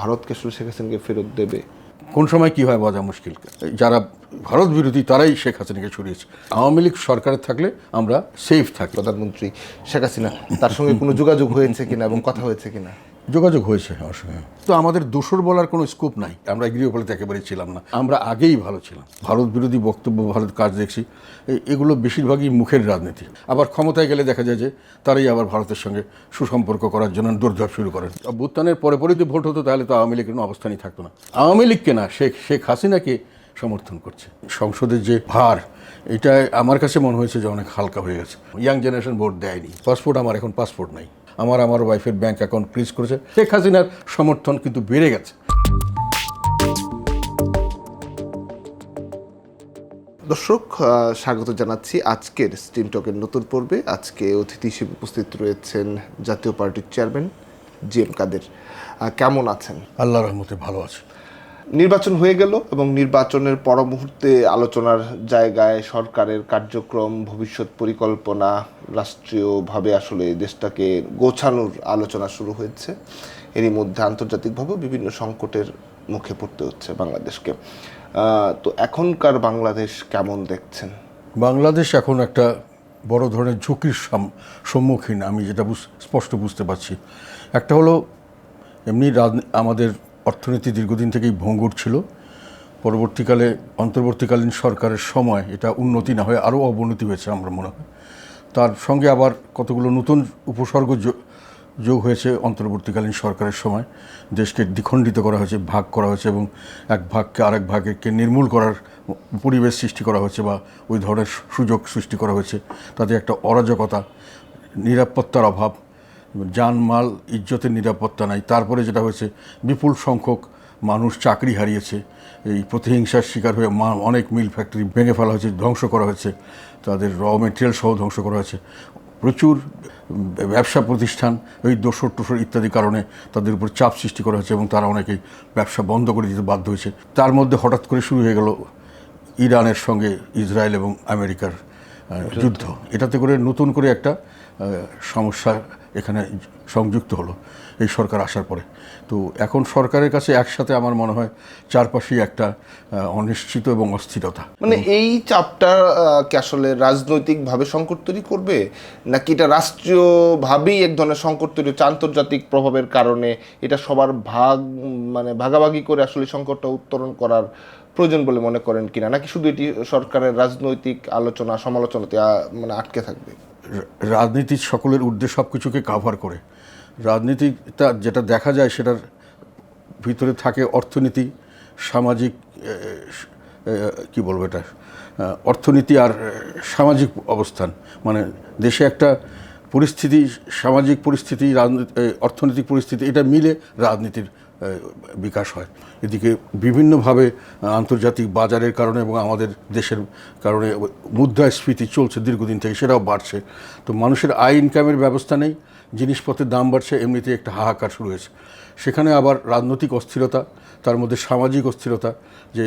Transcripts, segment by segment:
ভারতকে আসলে শেখ হাসিনাকে ফেরত দেবে? কোন সময় কি হয় বোঝা মুশকিল। যারা ভারত বিরোধী তারাই শেখ হাসিনাকে সরিয়েছে। আওয়ামী লীগ সরকারে থাকলে আমরা সেফ থাকি। প্রধানমন্ত্রী শেখ হাসিনা তার সঙ্গে কোনো যোগাযোগ হয়েছে কিনা এবং কথা হয়েছে কিনা? যোগাযোগ হয়েছে আমার সঙ্গে। তো আমাদের দোষর বলার কোনো স্কোপ নাই। আমরা গৃহপালিত একেবারেই ছিলাম না, আমরা আগেই ভালো ছিলাম। ভারত বিরোধী বক্তব্য, ভারত কাজ দেখছি, এগুলো বেশিরভাগই মুখের রাজনীতি। আবার ক্ষমতায় গেলে দেখা যায় যে তারাই আবার ভারতের সঙ্গে সুসম্পর্ক করার জন্য দৌড়ঝাঁপ শুরু করেন। অভ্যুত্থানের পরে যদি ভোট হতো তাহলে তো আওয়ামী লীগের কোনো অবস্থানই থাকতো না। আওয়ামী লীগকে না, শেখ হাসিনাকে সমর্থন করছে। সংসদের যে ভার, এটা আমার কাছে মনে হয়েছে যে অনেক হালকা হয়ে গেছে। ইয়াং জেনারেশন ভোট দেয়নি। পাসপোর্ট, আমার এখন পাসপোর্ট নাই। আমার ওয়াইফের ব্যাংক অ্যাকাউন্ট ফ্রিজ করেছে। শেখ হাসিনার সমর্থন কিন্তু বেড়ে গেছে। দর্শক, স্বাগত জানাচ্ছি আজকের স্ট্রিম টকের নতুন পর্বে। আজকে অতিথি হিসেবে উপস্থিত রয়েছেন জাতীয় পার্টির চেয়ারম্যান জি.এম. কাদের। কেমন আছেন? আল্লাহর রহমতে ভালো আছে। নির্বাচন হয়ে গেল এবং নির্বাচনের পর মুহূর্তে আলোচনার জায়গায় সরকারের কার্যক্রম, ভবিষ্যৎ পরিকল্পনা, রাষ্ট্রীয়ভাবে আসলে দেশটাকে গোছানোর আলোচনা শুরু হয়েছে। এরই মধ্যে আন্তর্জাতিকভাবেও বিভিন্ন সংকটের মুখে পড়তে হচ্ছে বাংলাদেশকে। তো এখনকার বাংলাদেশ কেমন দেখছেন? বাংলাদেশ এখন একটা বড় ধরনের ঝুঁকির সম্মুখীন, আমি যেটা স্পষ্ট বুঝতে পারছি। একটা হলো এমনি আমাদের অর্থনীতি দীর্ঘদিন থেকেই ভঙ্গুর ছিল। পরবর্তীকালে অন্তর্বর্তীকালীন সরকারের সময় এটা উন্নতি না হয়ে আরও অবনতি হয়েছে আমার মনে হয়। তার সঙ্গে আবার কতগুলো নতুন উপসর্গ যোগ হয়েছে অন্তর্বর্তীকালীন সরকারের সময়। দেশকে দ্বিখণ্ডিত করা হয়েছে, ভাগ করা হয়েছে এবং এক ভাগকে আরেক ভাগকে নির্মূল করার পরিবেশ সৃষ্টি করা হয়েছে বা ওই ধরনের সুযোগ সৃষ্টি করা হয়েছে। তাতে একটা অরাজকতা, নিরাপত্তার অভাব, জানমাল ইজ্জতের নিরাপত্তা নাই। তারপরে যেটা হয়েছে, বিপুল সংখ্যক মানুষ চাকরি হারিয়েছে। এই প্রতিহিংসার শিকার হয়ে অনেক মিল ফ্যাক্টরি ভেঙে ফেলা হয়েছে, ধ্বংস করা হয়েছে, তাদের র মেটেরিয়াল সহ ধ্বংস করা হয়েছে। প্রচুর ব্যবসা প্রতিষ্ঠান ওই দোসর টোসর ইত্যাদি কারণে তাদের উপর চাপ সৃষ্টি করা হয়েছে এবং তারা অনেকেই ব্যবসা বন্ধ করে দিতে বাধ্য হয়েছে। তার মধ্যে হঠাৎ করে শুরু হয়ে গেল ইরানের সঙ্গে ইসরায়েল এবং আমেরিকার যুদ্ধ। এটাতে করে নতুন করে একটা সমস্যা এখানে সংযুক্ত হলো এই সরকার আসার পরে। তো এখন সরকারের কাছে একসাথে আমার মনে হয় চারপাশেই একটা অনিশ্চিত এবং অস্থিরতা। মানে এই চাপটা কি আসলে রাজনৈতিকভাবে সংকট তৈরি করবে, নাকি এটা রাষ্ট্রীয়ভাবেই এক ধরনের সংকট তৈরি হচ্ছে আন্তর্জাতিক প্রভাবের কারণে? এটা সবার ভাগাভাগি করে আসলে সংকটটা উত্তরণ করার প্রয়োজন বলে মনে করেন কিনা, নাকি শুধু এটি সরকারের রাজনৈতিক আলোচনা সমালোচনাতে আটকে থাকবে? রাজনীতির সকলের ঊর্ধ্বে সব কিছুকে কাভার করে। রাজনীতিটা যেটা দেখা যায় সেটার ভিতরে থাকে অর্থনীতি, সামাজিক, কি বলবো এটা, অর্থনীতি আর সামাজিক অবস্থান। মানে দেশে একটা পরিস্থিতি, সামাজিক পরিস্থিতি, অর্থনৈতিক পরিস্থিতি, এটা মিলে রাজনীতির বিকাশ হয়। এদিকে বিভিন্নভাবে আন্তর্জাতিক বাজারের কারণে এবং আমাদের দেশের কারণে মুদ্রাস্ফীতি চলছে দীর্ঘদিন থেকে, সেটাও বাড়ছে। তো মানুষের আয় ইনকামের ব্যবস্থা নেই, জিনিসপত্রের দাম বাড়ছে, এমনিতেই একটা হাহাকার শুরু হয়েছে। সেখানে আবার রাজনৈতিক অস্থিরতা, তার মধ্যে সামাজিক অস্থিরতা, যে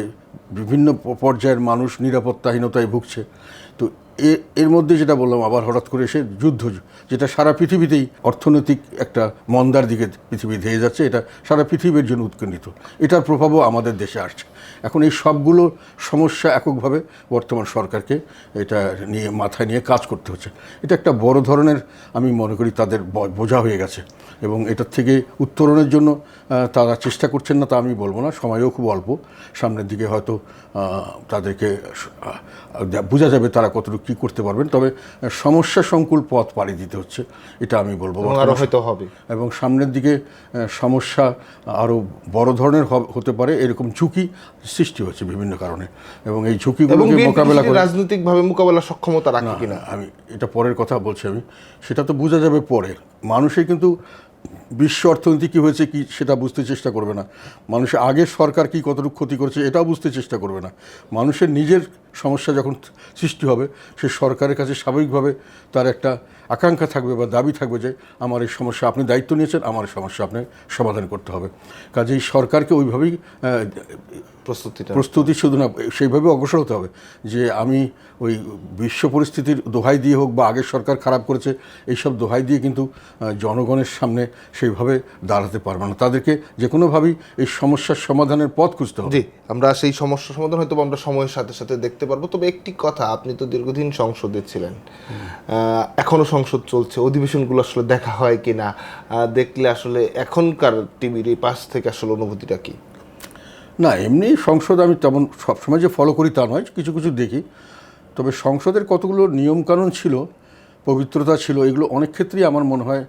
বিভিন্ন পর্যায়ের মানুষ নিরাপত্তাহীনতায় ভুগছে। তো এর মধ্যে যেটা বললাম, আবার হঠাৎ করে এসে যুদ্ধ, যেটা সারা পৃথিবীতেই অর্থনৈতিক একটা মন্দার দিকে পৃথিবী ধেয়ে যাচ্ছে, এটা সারা পৃথিবীর জন্য উৎকেন্দ্রিত। এটার প্রভাবও আমাদের দেশে আসছে। এখন এই সবগুলো সমস্যা এককভাবে বর্তমান সরকারকে এটা নিয়ে মাথায় নিয়ে কাজ করতে হচ্ছে। এটা একটা বড় ধরনের, আমি মনে করি, তাদের বোঝা হয়ে গেছে এবং এটার থেকে উত্তরণের জন্য তারা চেষ্টা করছেন না তা আমি বলবো না। সময়ও খুব অল্প, সামনের দিকে হয়তো তাদেরকে বোঝা যাবে তারা কতটুকু কী করতে পারবেন। তবে সমস্যা সংকুল পথ পাড়ি দিতে হচ্ছে, এটা আমি বলবো। আরও হয়তো হবে এবং সামনের দিকে সমস্যা আরও বড় ধরনের হতে পারে, এরকম ঝুঁকি সৃষ্টি হচ্ছে বিভিন্ন কারণে। এবং এই ঝুঁকিগুলোকে মোকাবেলা করে রাজনৈতিকভাবে মোকাবেলা সক্ষমতা রাখে কিনা, আমি এটা পরের কথা বলছি। আমি সেটা তো বোঝা যাবে পরে। মানুষের কিন্তু বিশ্ব অর্থনীতি কী হয়েছে কি সেটা বুঝতে চেষ্টা করবে না। মানুষের আগের সরকার কি কতটুকু ক্ষতি করেছে এটাও বুঝতে চেষ্টা করবে না। মানুষের নিজের সমস্যা যখন সৃষ্টি হবে, সে সরকারের কাছে স্বাভাবিকভাবে তার একটা আকাঙ্ক্ষা থাকবে বা দাবি থাকবে যে আমার এই সমস্যা, আপনি দায়িত্ব নিয়েছেন, আমার সমস্যা আপনি সমাধান করতে হবে। কাজেই সরকারকে ওইভাবেই প্রস্তুতি শুধু না, সেইভাবে অগ্রসর হতে হবে যে আমি ওই বিশ্ব পরিস্থিতির দোহাই দিয়ে হোক বা আগের সরকার খারাপ করেছে এইসব দোহাই দিয়ে কিন্তু জনগণের সামনে সেইভাবে দাঁড়াতে পারবে না। তাদেরকে যে কোনোভাবেই এই সমস্যার সমাধানের পথ খুঁজতে হবে। জি, আমরা সেই সমস্যা সমাধান হয়তো আমরা সময়ের সাথে সাথে দেখতে পারবো। তবে একটি কথা, আপনি তো দীর্ঘদিন সংসদে ছিলেন, এখনো সংসদ চলছে, অধিবেশনগুলো আসলে দেখা হয় কিনা, দেখলে আসলে এখনকার টিভির এই পাশ থেকে আসলে অনুভূতিটা কি? না, এমনি সংসদ আমি তেমন সবসময় যে ফলো করি তা নয়, কিছু কিছু দেখি। তবে সংসদের কতগুলো নিয়মকানুন ছিল, পবিত্রতা ছিল, এগুলো অনেক ক্ষেত্রেই আমার মনে হয়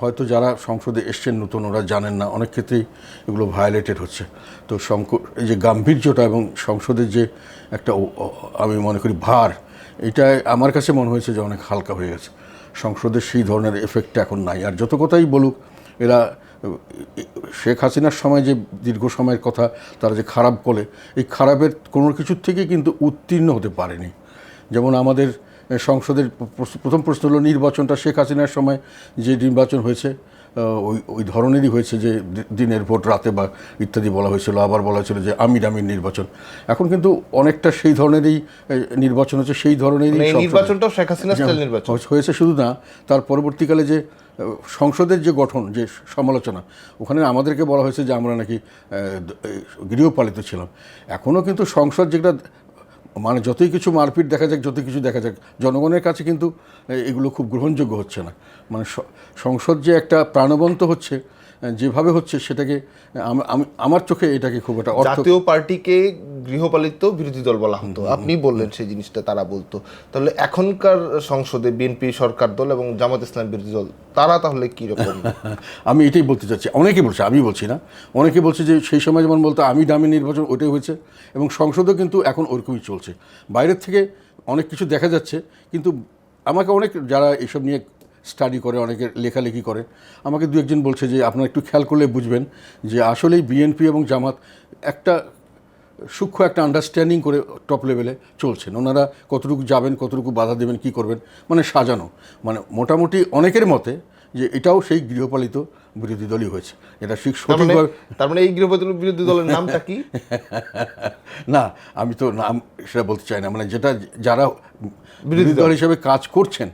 হয়তো যারা সংসদে এসছেন নতুন ওরা জানেন না, অনেক ক্ষেত্রেই এগুলো ভায়োলেটেড হচ্ছে। তো এই যে গাম্ভীর্যটা এবং সংসদের যে একটা আমি মনে করি ভার, এটা আমার কাছে মনে হয়েছে যে অনেক হালকা হয়ে গেছে। সংসদের সেই ধরনের এফেক্টটা এখন নাই। আর যত কথাই বলুক এরা, শেখ হাসিনার সময় যে দীর্ঘ সময়ের কথা তারা যে খারাপ বলে, এই খারাপের কোনো কিছুর থেকে কিন্তু উত্তীর্ণ হতে পারেনি। যেমন আমাদের সংসদের প্রথম প্রশ্ন হলো নির্বাচনটা শেখ হাসিনার সময় যে নির্বাচন হয়েছে ওই ধরনেরই হয়েছে, যে দিনের ভোট রাতে বা ইত্যাদি বলা হয়েছিল। আবার বলা হয়েছিল যে আমির নির্বাচন। এখন কিন্তু অনেকটা সেই ধরনেরই নির্বাচন হচ্ছে, সেই ধরনেরই নির্বাচনটাও শেখ হাসিনা স্টাইল নির্বাচন হয়েছে। শুধু না, তার পরবর্তীকালে যে সংসদের যে গঠন, যে সমালোচনা, ওখানে আমাদেরকে বলা হয়েছে যে আমরা নাকি গৃহপালিত ছিলাম। এখনও কিন্তু সংসদ যেটা, মানে যতই কিছু মারপিট দেখা যাক, যতই কিছু দেখা যাক, জনগণের কাছে কিন্তু এগুলো খুব গ্রহণযোগ্য হচ্ছে না। মানে সংসদ যে একটা প্রাণবন্ত হচ্ছে, যেভাবে হচ্ছে সেটাকে আমার চোখে এটাকে খুব একটা জাতীয় পার্টিকে গৃহপালিত বিরোধী দল বলা হতো। আপনি বললেন সেই জিনিসটা তারা বলতো। তাহলে এখনকার সংসদে বিএনপি সরকার দল এবং জামাত ইসলাম বিরোধী দল, তারা তাহলে কি রকম? আমি এটাই বলতে চাচ্ছি। অনেকে বলছে, আমি বলছি না, অনেকে বলছে যে সেই সময় যেমন বলতো আমি দামি নির্বাচন, ওইটাই হয়েছে। এবং সংসদও কিন্তু এখন ওরকমই চলছে। বাইরের থেকে অনেক কিছু দেখা যাচ্ছে, কিন্তু আমাকে অনেক যারা এসব নিয়ে স্টাডি করে, অনেকে লেখালেখি করে, আমাকে দু একজন বলছে যে আপনারা একটু খেয়াল করলে বুঝবেন যে আসলেই বিএনপি এবং জামাত একটা সূক্ষ্ম একটা আন্ডারস্ট্যান্ডিং করে টপ লেভেলে চলছেন। ওনারা কতটুকু যাবেন, কতটুকু বাধা দেবেন, কি করবেন, মানে সাজানো। মানে মোটামুটি অনেকের মতে যে এটাও সেই গৃহপালিত বিরোধী দলই হয়েছে। এটা সঠিকভাবে, তার মানে এই গৃহপালিত বিরোধী দলের নামটা কি? না, আমি তো নাম সেটা বলতে চাই না। মানে যেটা যারা বিরোধী দল হিসেবে কাজ করছেন,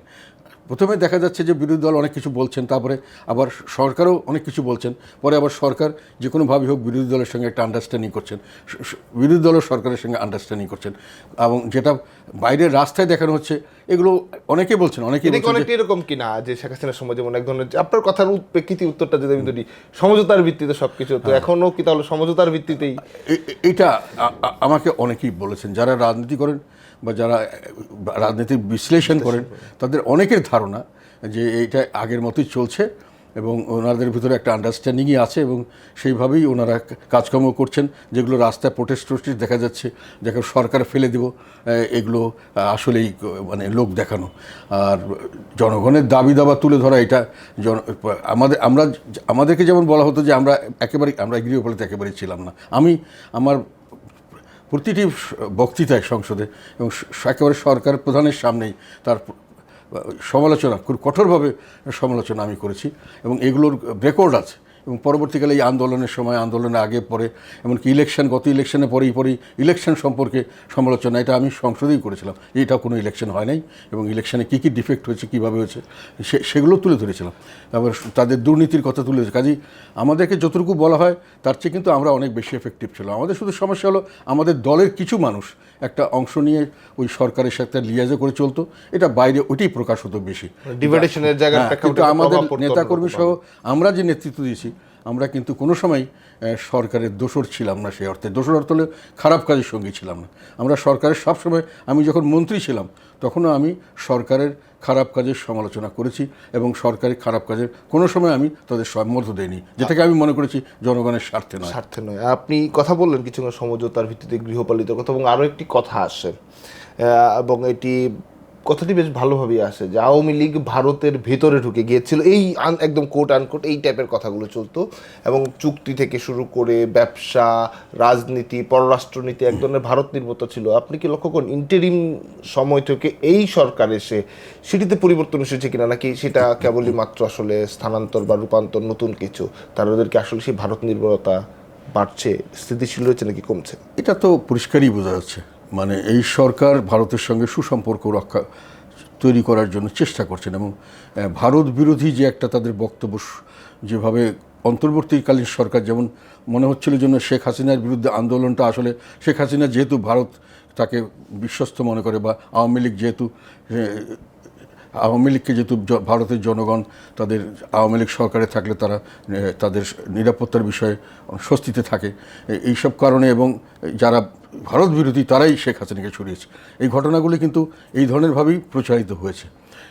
প্রথমে দেখা যাচ্ছে যে বিরোধী দল অনেক কিছু বলছেন, তারপরে আবার সরকারও অনেক কিছু বলছেন, পরে আবার সরকার যে কোনোভাবেই হোক বিরোধী দলের সঙ্গে একটা আন্ডারস্ট্যান্ডিং করছেন, বিরোধী দলের সরকারের সঙ্গে আন্ডারস্ট্যান্ডিং করছেন। এবং যেটা বাইরের রাস্তায় দেখানো হচ্ছে, এগুলো অনেকেই বলছেন, অনেকেই অনেকটা এরকম কিনা যে শেখ হাসিনার সময় যেমন এক ধরনের, আপনার কথার প্রেক্ষিতে উত্তরটা যদি আমি ধরি, সমঝোতার ভিত্তিতে সবকিছু, তো এখনো কি তাহলে সমঝোতার ভিত্তিতেই? এটা আমাকে অনেকেই বলেছেন, যারা রাজনীতি করেন বা যারা রাজনীতির বিশ্লেষণ করেন, তাদের অনেকের ধারণা যে এইটা আগের মতোই চলছে এবং ওনাদের ভিতরে একটা আন্ডারস্ট্যান্ডিংই আছে এবং সেইভাবেই ওনারা কাজকর্ম করছেন। যেগুলো রাস্তায় প্রোটেস্ট দেখা যাচ্ছে, যাকে সরকার ফেলে দেব, এগুলো আসলেই মানে লোক দেখানো। আর জনগণের দাবি দাবা তুলে ধরা, এটা আমাদেরকে যেমন বলা হতো যে আমরা গৃহপালিত একেবারেই ছিলাম না। আমার প্রতিটি বক্তৃতায় সংসদে এবং একেবারে সরকার প্রধানের সামনেই তার সমালোচনা, খুব কঠোরভাবে সমালোচনা আমি করেছি এবং এগুলোর রেকর্ড আছে। এবং পরবর্তীকালে এই আন্দোলনের সময়, আন্দোলনের আগে পরে, এমনকি গত ইলেকশনের পরেই ইলেকশন সম্পর্কে সমালোচনা, এটা আমি সংসদেই করেছিলাম যে এটা কোনো ইলেকশন হয় নাই এবং ইলেকশনে কী কী ডিফেক্ট হয়েছে, কীভাবে হয়েছে, সেগুলো তুলে ধরেছিলাম। তারপর তাদের দুর্নীতির কথা তুলে ধরেছে। কাজেই আমাদেরকে যতটুকু বলা হয় তার চেয়ে কিন্তু আমরা অনেক বেশি এফেক্টিভ ছিলাম। আমাদের শুধু সমস্যা হলো আমাদের দলের কিছু মানুষ একটা অংশ নিয়ে ওই সরকারের সাথে লিয়াজে করে চলতো, এটা বাইরে ওইটাই প্রকাশ হতো বেশি। ডিভাইডেশনের জায়গাটা, কিন্তু আমাদের নেতাকর্মী সহ আমরা যে নেতৃত্ব দিয়েছি, আমরা কিন্তু কোনো সময় সরকারের দোসর ছিলাম না। সেই অর্থে দোসর অর্থ হলে খারাপ কাজের সঙ্গী ছিলাম না। আমরা সরকারের সবসময়, আমি যখন মন্ত্রী ছিলাম তখনও আমি সরকারের খারাপ কাজের সমালোচনা করেছি এবং সরকারের খারাপ কাজের কোনো সময় আমি তাদের সম্মত দেইনি, যেটাকে আমি মনে করেছি জনগণের স্বার্থে নয়। আপনি কথা বললেন কিছু সমঝোতার ভিত্তিতে গৃহপালিত কথা, এবং আরও একটি কথা আসে এবং এটি কথাটি বেশ ভালোভাবেই আসে যে আওয়ামী লীগ ভারতের ভেতরে ঢুকে গিয়েছিল, এই একদম কোট আনকোট এই টাইপের কথাগুলো চলতো। এবং চুক্তি থেকে শুরু করে ব্যবসা, রাজনীতি, পররাষ্ট্রনীতি এক ধরনের ভারত নির্ভর ছিল। আপনি কি লক্ষ্য করেন ইন্টারিম সময় থেকে এই সরকার এসে সেটিতে পরিবর্তন এসেছে কিনা, নাকি সেটা কেবলই মাত্র আসলে স্থানান্তর বা রূপান্তর, নতুন কিছু, তাদেরকে আসলে সেই ভারত নির্ভরতা বাড়ছে, স্থিতিশীল রয়েছে নাকি কমছে? এটা তো পরিষ্কারই বোঝা যাচ্ছে। মানে এই সরকার ভারতের সঙ্গে সুসম্পর্ক রক্ষা তৈরি করার জন্য চেষ্টা করছেন এবং ভারত বিরোধী যে একটা তাদের বক্তব্য যেভাবে অন্তর্বর্তীকালীন সরকার যেমন মনে হচ্ছিল জন্য শেখ হাসিনার বিরুদ্ধে আন্দোলনটা আসলে শেখ হাসিনা যেহেতু ভারত তাকে বিশ্বস্ত মনে করে বা আওয়ামী লীগ যেহেতু আওয়ামী লীগকে যেহেতু ভারতের জনগণ তাদের আওয়ামী লীগ সরকারে থাকলে তারা তাদের নিরাপত্তার বিষয়ে স্বস্তিতে থাকে এইসব কারণে এবং যারা ভারত বিরোধী তারাই শেখ হাসিনাকে ছড়িয়েছে এই ঘটনাগুলি কিন্তু এই ধরনেরভাবেই প্রচারিত হয়েছে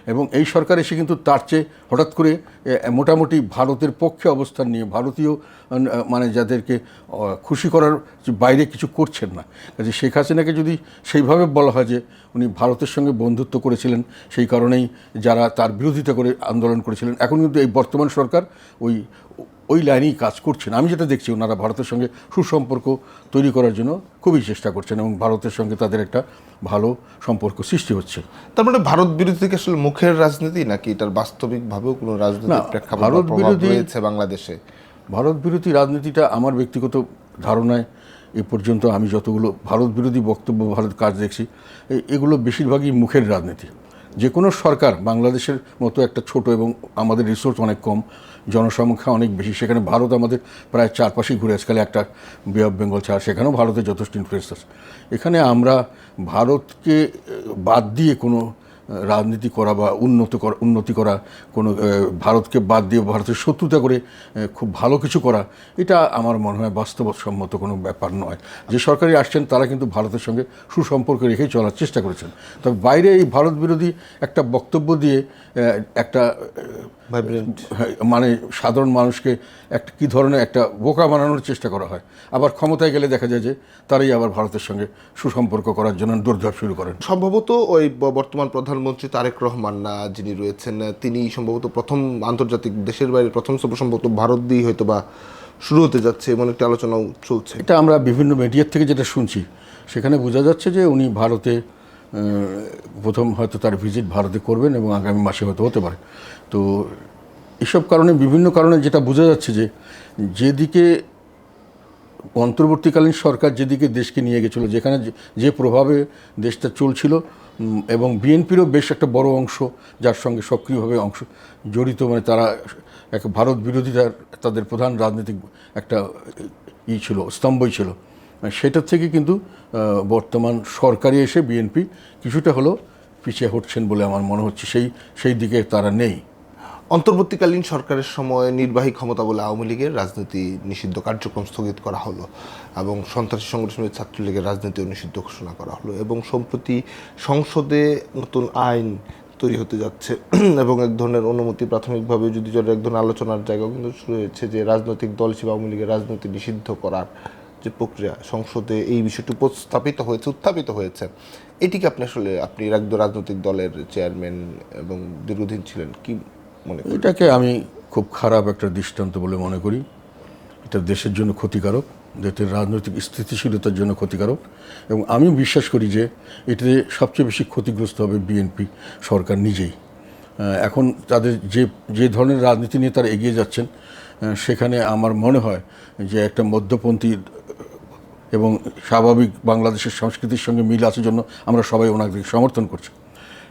এবং এই সরকার এসে কিন্তু তার চেয়ে হঠাৎ করে মোটামুটি ভারতের পক্ষে অবস্থান নিয়ে ভারতীয় মানে যাদেরকে খুশি করার বাইরে কিছু করছেন না কাজে শেখ হাসিনাকে যদি সেইভাবে বলা হয় যে উনি ভারতের সঙ্গে বন্ধুত্ব করেছিলেন সেই কারণেই যারা তার বিরোধিতা করে আন্দোলন করেছিলেন এখন কিন্তু এই বর্তমান সরকার ওই লাইনেই কাজ করছেন আমি যেটা দেখছি ওনারা ভারতের সঙ্গে সুসম্পর্ক তৈরি করার জন্য খুবই চেষ্টা করছেন এবং ভারতের সঙ্গে তাদের একটা ভালো সম্পর্ক সৃষ্টি হচ্ছে তার মানে ভারত বিরোধী থেকে আসলে মুখের রাজনীতি নাকি এটার বাস্তবিকভাবেও কোনো রাজনৈতিক প্রেক্ষাপট ভারত বিরোধী রয়েছে বাংলাদেশে? ভারত বিরোধী রাজনীতিটা আমার ব্যক্তিগত ধারণায় এ পর্যন্ত আমি যতগুলো ভারত বিরোধী বক্তব্য ভারত কাজ দেখছি এগুলো বেশিরভাগই মুখের রাজনীতি যে কোনো সরকার বাংলাদেশের মতো একটা ছোট এবং আমাদের রিসোর্স অনেক কম জনসংখ্যা অনেক বেশি সেখানে ভারত আমাদের প্রায় চারপাশেই ঘুরে আজকাল একটা বে অফ বেঙ্গল ছাড়া সেখানেও ভারতের যথেষ্ট ইনফ্লুয়েন্স আছে এখানে আমরা ভারতকে বাদ দিয়ে কোনো রাজনীতি করা বা উন্নতি করা কোনো ভারতকে বাদ দিয়ে ভারতের শত্রুতা করে খুব ভালো কিছু করা এটা আমার মনে হয় বাস্তবসম্মত কোনো ব্যাপার নয় যে সরকারি আসছেন তারা কিন্তু ভারতের সঙ্গে সুসম্পর্ক রেখেই চলার চেষ্টা করেছেন তবে বাইরে এই ভারত বিরোধী একটা বক্তব্য দিয়ে একটা মানে সাধারণ মানুষকে একটা কী ধরনের একটা বোকা বানানোর চেষ্টা করা হয় আবার ক্ষমতায় গেলে দেখা যায় যে তারাই আবার ভারতের সঙ্গে সুসম্পর্ক করার জন্য দৌড়ঝাঁপ শুরু করেন সম্ভবত ওই বর্তমান প্রধানমন্ত্রী তারেক রহমান যিনি রয়েছেন তিনি সম্ভবত প্রথম আন্তর্জাতিক দেশের বাইরে প্রথম সফর সম্ভবত ভারত দিয়েই হয়তো বা শুরু হতে যাচ্ছে এমন একটা আলোচনাও চলছে এটা আমরা বিভিন্ন মিডিয়ার থেকে যেটা শুনছি সেখানে বোঝা যাচ্ছে যে উনি ভারতে প্রথম হয়তো তার ভিজিট ভারতে করবেন এবং আগামী মাসে হয়তো হতে পারে তো এসব কারণে বিভিন্ন কারণে যেটা বোঝা যাচ্ছে যে যেদিকে অন্তর্বর্তীকালীন সরকার যেদিকে দেশকে নিয়ে গেছিলো যেখানে যে প্রভাবে দেশটা চলছিল এবং বিএনপিরও বেশ একটা বড় অংশ যার সঙ্গে সক্রিয়ভাবে জড়িত মানে তারা এক ভারত বিরোধিতার তাদের প্রধান রাজনৈতিক একটা ছিল স্তম্ভই ছিল সেটার থেকে কিন্তু বর্তমান সরকারে এসে বিএনপি কিছুটা হলেও পিছিয়ে হচ্ছেন বলে আমার মনে হচ্ছে সেই দিকে তারা নেই অন্তর্বর্তীকালীন সরকারের সময় নির্বাহী ক্ষমতা বলে আওয়ামী লীগের রাজনীতি নিষিদ্ধ কার্যক্রম স্থগিত করা হলো এবং সন্ত্রাসী সংগঠনের ছাত্রলীগের রাজনীতিও নিষিদ্ধ ঘোষণা করা হলো এবং সম্প্রতি সংসদে নতুন আইন তৈরি হতে যাচ্ছে এবং এক ধরনের অনুমতি প্রাথমিকভাবে যদি এক ধরনের আলোচনার জায়গাও কিন্তু শুরু হয়েছে যে রাজনৈতিক দল হিসেবে আওয়ামী লীগের রাজনীতি নিষিদ্ধ করার যে প্রক্রিয়া সংসদে এই বিষয়টি উত্থাপিত হয়েছে এটিকে আপনি রাজনৈতিক দলের চেয়ারম্যান এবং দীর্ঘদিন ছিলেন কি মনে করেন? এটাকে আমি খুব খারাপ একটা দৃষ্টান্ত বলে মনে করি এটা দেশের জন্য ক্ষতিকারক দেশের রাজনৈতিক স্থিতিশীলতার জন্য ক্ষতিকারক এবং আমি বিশ্বাস করি যে এটাতে সবচেয়ে বেশি ক্ষতিগ্রস্ত হবে বিএনপি সরকার নিজেই এখন তাদের যে ধরনের রাজনীতি নিয়ে তারা এগিয়ে যাচ্ছেন সেখানে আমার মনে হয় যে একটা মধ্যপন্থী এবং স্বাভাবিক বাংলাদেশের সংস্কৃতির সঙ্গে মিল আসার জন্য আমরা সবাই ওনাকে সমর্থন করছি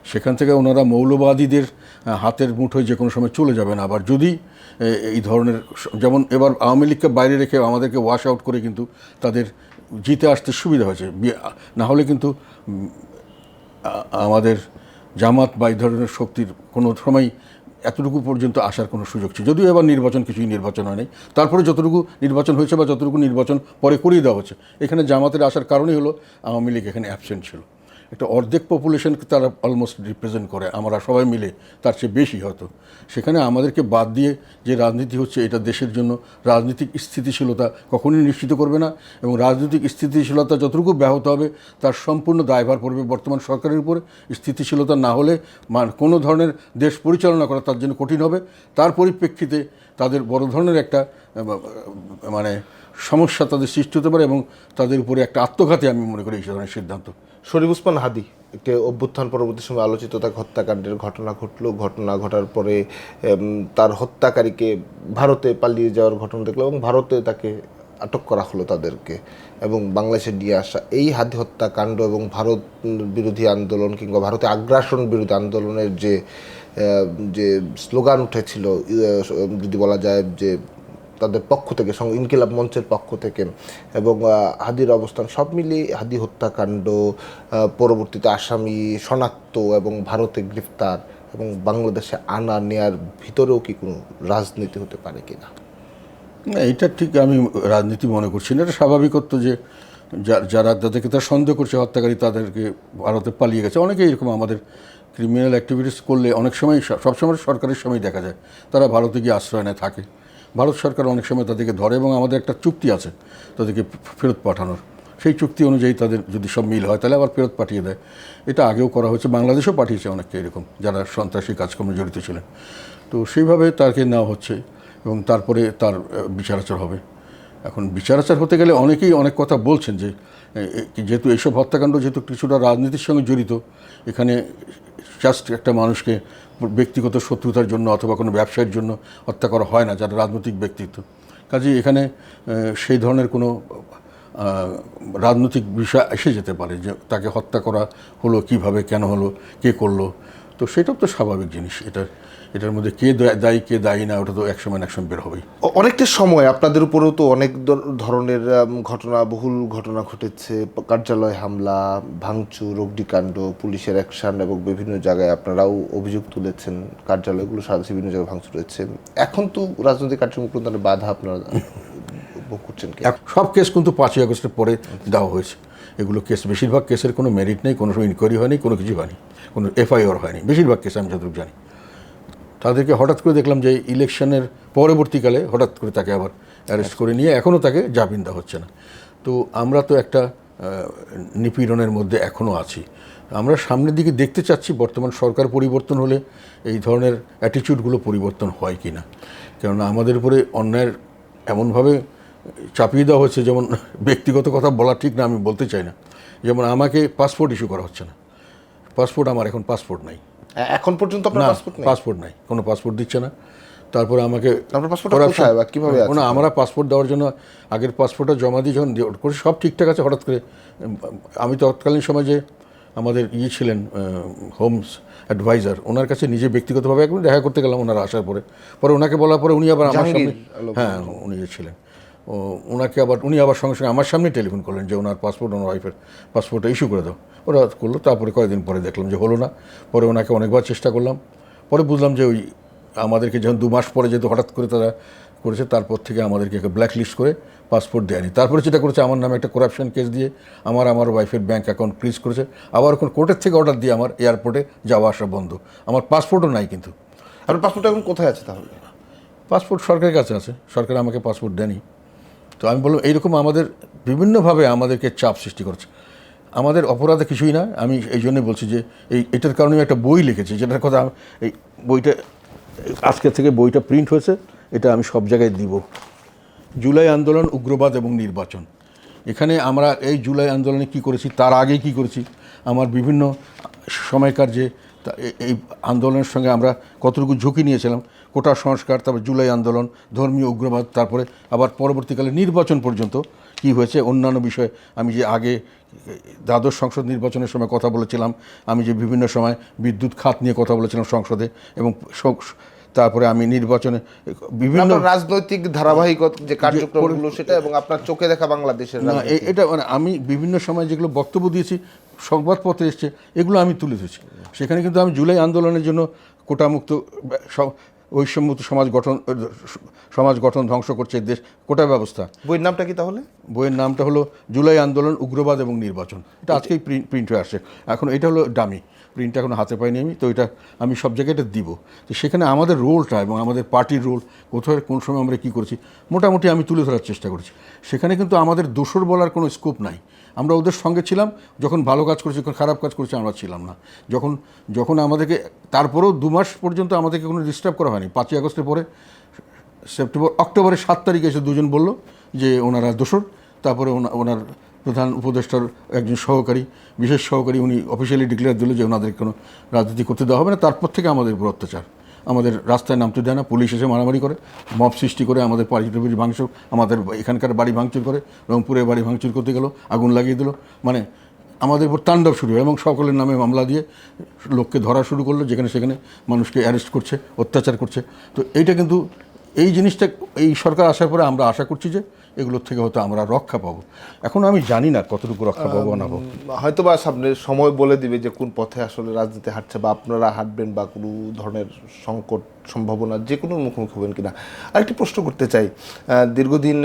সেখান থেকে ওনারা মৌলবাদীদের হাতের মুঠোয় যে কোনো সময় চলে যাবেন আবার যদি এই ধরনের যেমন এবার আওয়ামী লীগকে বাইরে রেখে আমাদেরকে ওয়াশ আউট করে কিন্তু তাদের জিতে আসতে সুবিধা হয়েছে না হলে কিন্তু আমাদের জামাত বা এই ধরনের শক্তির কোনো সময় এতটুকু পর্যন্ত আসার কোনো সুযোগ ছিল যদিও এবার কিছুই নির্বাচন হয়নি তারপরে যতটুকু নির্বাচন হয়েছে বা যতটুকু নির্বাচন পরে করিয়ে দেওয়া হচ্ছে এখানে জামাতের আসার কারণই হলো আওয়ামী লীগ এখানে অ্যাবসেন্ট ছিল একটা অর্ধেক পপুলেশনকে তারা অলমোস্ট রিপ্রেজেন্ট করে আমরা সবাই মিলে তার চেয়ে বেশি হয়তো সেখানে আমাদেরকে বাদ দিয়ে যে রাজনীতি হচ্ছে এটা দেশের জন্য রাজনৈতিক স্থিতিশীলতা কখনোই নিশ্চিত করবে না এবং রাজনৈতিক স্থিতিশীলতা যতটুকু ব্যাহত হবে তার সম্পূর্ণ দায়ভার পড়বে বর্তমান সরকারের উপরে স্থিতিশীলতা না হলে কোনো ধরনের দেশ পরিচালনা করা তার জন্য কঠিন হবে তার পরিপ্রেক্ষিতে তাদের বড় ধরনের একটা মানে সমস্যা তাদের সৃষ্টি হতে পারে এবং তাদের উপরে একটা আত্মঘাতী আমি মনে করি এই ধরনের সিদ্ধান্ত শরীফ ওসমান হাদী একটি অভ্যুত্থান পরবর্তী সময় আলোচিত তাকে হত্যাকাণ্ডের ঘটনা ঘটার পরে তার হত্যাকারীকে ভারতে পালিয়ে যাওয়ার ঘটনা দেখলো এবং ভারতে তাকে আটক করা হলো তাদেরকে এবং বাংলাদেশে নিয়ে আসা, এই হাদি হত্যাকাণ্ড এবং ভারত বিরোধী আন্দোলন কিংবা ভারতে আগ্রাসন বিরোধী আন্দোলনের যে যে স্লোগান উঠেছিল, যদি বলা যায় যে তাদের পক্ষ থেকে, ইনকিলাব মঞ্চের পক্ষ থেকে, এবং হাদির অবস্থান, সব মিলিয়ে হাদি হত্যাকাণ্ড, পরবর্তীতে আসামি শনাক্ত এবং ভারতে গ্রেফতার এবং বাংলাদেশে আনা নেয়ার ভিতরেও কি কোনো রাজনীতি হতে পারে কিনা? না, এটা ঠিক আমি রাজনীতি মনে করছি না। এটা স্বাভাবিকত্ব যে যারা যাদেরকে তারা সন্দেহ করছে হত্যাকারী, তাদেরকে ভারতে পালিয়ে গেছে। অনেকেই এরকম আমাদের ক্রিমিনাল অ্যাক্টিভিটিস করলে অনেক সময়, সবসময় সরকারের সময় দেখা যায় তারা ভারতে গিয়ে আশ্রয় নেয় থাকে। ভারত সরকার অনেক সময় তাদেরকে ধরে এবং আমাদের একটা চুক্তি আছে তাদেরকে ফেরত পাঠানোর। সেই চুক্তি অনুযায়ী তাদের যদি সব মিল হয় তাহলে আবার ফেরত পাঠিয়ে দেয়। এটা আগেও করা হয়েছে, বাংলাদেশেও পাঠিয়েছে অনেককে এরকম, যারা সন্ত্রাসী কাজকর্মে জড়িত ছিলেন। তো সেইভাবে তাকে নেওয়া হচ্ছে এবং তারপরে তার বিচারাচার হবে। এখন বিচারাচার হতে গেলে অনেকেই অনেক কথা বলছেন যে যেহেতু এইসব হত্যাকাণ্ড যেহেতু কিছুটা রাজনীতির সঙ্গে জড়িত, এখানে জাস্ট একটা মানুষকে ব্যক্তিগত শত্রুতার জন্য অথবা কোনো ব্যবসায়ের জন্য হত্যা করা হয় না, যারা রাজনৈতিক ব্যক্তিত্ব। কাজেই এখানে সেই ধরনের কোনো রাজনৈতিক বিষয় এসে যেতে পারে যে তাকে হত্যা করা হলো, কিভাবে, কেন হলো, কে করলো। তো সেটাও তো স্বাভাবিক জিনিস। এটার মধ্যে কে দায়ী কে দায়ী না, ওটা তো একসময় বের হবেই। অনেকটা সময় আপনাদের উপরেও তো অনেক ধরনের বহুল ঘটনা ঘটেছে, কার্যালয় হামলা, ভাঙচুর, অগ্নিকাণ্ড, পুলিশের অ্যাকশন এবং বিভিন্ন জায়গায় আপনারাও অভিযোগ তুলেছেন, কার্যালয়গুলো সারা বিভিন্ন জায়গায় ভাঙচুর হয়েছে। এখন তো রাজনৈতিক কার্যক্রম বাধা আপনারা ভোগ করছেন কি? সব কেস কিন্তু 5ই আগস্টের পরে দেওয়া হয়েছে। এগুলো কেস, বেশিরভাগ কেসের কোনো মেরিট নেই, কোনো ইনকোয়ারি হয়নি, কোনো কিছু হয়নি, কোনো এফআইআর হয়নি বেশিরভাগ কেস আমি যতটুকু জানি। তাদেরকে হঠাৎ করে দেখলাম যে ইলেকশনের পরবর্তীকালে হঠাৎ করে তাকে আবার অ্যারেস্ট করে নিয়ে এখনও তাকে জামিন দেওয়া হচ্ছে না। তো আমরা তো একটা নিপীড়নের মধ্যে এখনও আছি। আমরা সামনের দিকে দেখতে চাচ্ছি বর্তমান সরকার পরিবর্তন হলে এই ধরনের অ্যাটিটিউডগুলো পরিবর্তন হয় কি না। কেননা আমাদের উপরে অন্যায়ের এমনভাবে চাপিয়ে দেওয়া হচ্ছে, যেমন ব্যক্তিগত কথা বলা ঠিক না, আমি বলতে চাই না। যেমন আমাকে পাসপোর্ট ইস্যু করা হচ্ছে না। আমার এখন পাসপোর্ট নাই, এখন পর্যন্ত আপনার পাসপোর্ট নাই, কোনো পাসপোর্ট দিচ্ছে না। তারপরে আমাকে কিভাবে না, আমরা পাসপোর্ট দেওয়ার জন্য আগের পাসপোর্টটা জমা দিয়ে যখন করে সব ঠিকঠাক আছে, হঠাৎ করে আমি তৎকালীন সময় যে আমাদের ছিলেন হোমস অ্যাডভাইজার, ওনার কাছে নিজে ব্যক্তিগতভাবে একবার দেখা করতে গেলাম ওনারা আসার পরে ওনাকে বলার পরে উনি আবার আমার সামনে, হ্যাঁ উনি যে ছিলেন, উনি আবার সঙ্গে সঙ্গে আমার সামনে টেলিফোন করলেন যে ওনার পাসপোর্ট, ওনার ওয়াইফের পাসপোর্টটা ইস্যু করে দাও। ওরা করলো। তারপরে কয়েকদিন পরে দেখলাম যে হলো না। পরে ওনাকে অনেকবার চেষ্টা করলাম। পরে বুঝলাম যে ওই আমাদেরকে যখন 2 মাস পরে যেহেতু হঠাৎ করে তারা করেছে, তারপর থেকে আমাদেরকে ব্ল্যাক লিস্ট করে পাসপোর্ট দেয়নি। তারপরে যেটা করেছে, আমার নামে একটা করাপশন কেস দিয়ে আমার ওয়াইফের ব্যাঙ্ক অ্যাকাউন্ট ফ্রিজ করেছে। আবার এখন কোর্টের থেকে অর্ডার দিয়ে আমার এয়ারপোর্টে যাওয়া আসা বন্ধ। আমার পাসপোর্টও নাই। কিন্তু আপনার পাসপোর্ট এখন কোথায় আছে তাহলে? পাসপোর্ট সরকারের কাছে আছে, সরকার আমাকে পাসপোর্ট দেয়নি। তো আমি বললাম এইরকম আমাদের বিভিন্নভাবে আমাদেরকে চাপ সৃষ্টি করছে। আমাদের অপরাধে কিছুই না। আমি এই জন্যই বলছি যে এটার কারণে আমি একটা বই লিখেছি, যেটার কথা এই বইটা আজকে থেকে বইটা প্রিন্ট হয়েছে, এটা আমি সব জায়গায় দিব। জুলাই আন্দোলন, উগ্রবাদ এবং নির্বাচন। এখানে আমরা এই জুলাই আন্দোলনে কি করেছি, তার আগে কি করেছি, আমার বিভিন্ন সময়কার যে এই আন্দোলনের সঙ্গে আমরা কতটুকু ঝুঁকি নিয়েছিলাম, কোটা সংস্কার, তারপর জুলাই আন্দোলন, ধর্মীয় উগ্রবাদ, তারপরে আবার পরবর্তীকালে নির্বাচন পর্যন্ত কি হয়েছে, অন্যান্য বিষয়ে আমি যে আগে দ্বাদশ সংসদ নির্বাচনের সময় কথা বলেছিলাম, আমি যে বিভিন্ন সময় বিদ্যুৎ খাত নিয়ে কথা বলেছিলাম সংসদে, এবং তারপরে আমি নির্বাচনে বিভিন্ন রাজনৈতিক ধারাবাহিকতা যে কার্যক্রমগুলো সেটা, এবং আপনার চোখে দেখা বাংলাদেশের এটা মানে আমি বিভিন্ন সময় যেগুলো বক্তব্য দিয়েছি, সংবাদপত্রে এসছে, এগুলো আমি তুলে ধরেছি। সেখানে কিন্তু আমি জুলাই আন্দোলনের জন্য কোটামুক্ত বৈষম্যমুক্ত সমাজ গঠন ধ্বংস করছে দেশ, কোটা ব্যবস্থা। বইয়ের নামটা কি তাহলে? বইয়ের নামটা হলো জুলাই আন্দোলন, উগ্রবাদ এবং নির্বাচন। এটা আজকেই প্রিন্ট হয়ে আসছে। এখন এটা হলো ডামি প্রিন্টটা এখনো হাতে পাইনি আমি, তো এটা আমি সব জায়গায় এটা দিব। তো সেখানে আমাদের রোলটা এবং আমাদের পার্টির রোল, কোথায় কোন সময় আমরা কী করেছি, মোটামুটি আমি তুলে ধরার চেষ্টা করেছি। সেখানে কিন্তু আমাদের দোষর বলার কোনো স্কোপ নাই। আমরা ওদের সঙ্গে ছিলাম, যখন ভালো কাজ করেছি, যখন খারাপ কাজ করেছি আমরা ছিলাম না। যখন আমাদেরকে, তারপরেও 2 মাস পর্যন্ত আমাদেরকে কোনো ডিস্টার্ব করা হয়নি। 5ই আগস্টের পরে অক্টোবরের 7 তারিখে এসে দুজন বলল যে ওনারা দোষর। তারপরে ওনার প্রধান উপদেষ্টার একজন সহকারী, বিশেষ সহকারী, উনি অফিসিয়ালি ডিক্লেয়ার দিল যে ওনাদের কোনো রাজনীতি করতে দেওয়া হবে না। তারপর থেকে আমাদের উপর অত্যাচার। আমাদের রাস্তায় নামতে দেয় না, পুলিশ এসে মারামারি করে, মব সৃষ্টি করে, আমাদের বাড়ি ভাঙচুর, আমাদের এখানকার বাড়ি ভাঙচুর করে, রংপুরে বাড়ি ভাঙচুর করতে গেল, আগুন লাগিয়ে দিল, মানে আমাদের উপর তাণ্ডব শুরু হয় এবং সকলের নামে মামলা দিয়ে লোককে ধরা শুরু করলো, যেখানে সেখানে মানুষকে অ্যারেস্ট করছে, অত্যাচার করছে। তো এইটা কিন্তু এই জিনিসটা এই সরকার আসার পরে আমরা আশা করছি যে এগুলোর থেকে হয়তো আমরা রক্ষা পাবো। এখন আমি জানি না কতটুকু রক্ষা পাবো না পাবো। হয়তো বা সামনে সময় বলে দিবে যে কোন পথে আসলে রাজনীতি হাঁটছে, বা আপনারা হাঁটবেন, বা কোনো ধরনের সংকট সম্ভাবনা যে কোনো মুখোমুখি হবেন কিনা। আরেকটি প্রশ্ন করতে চাই, দীর্ঘদিন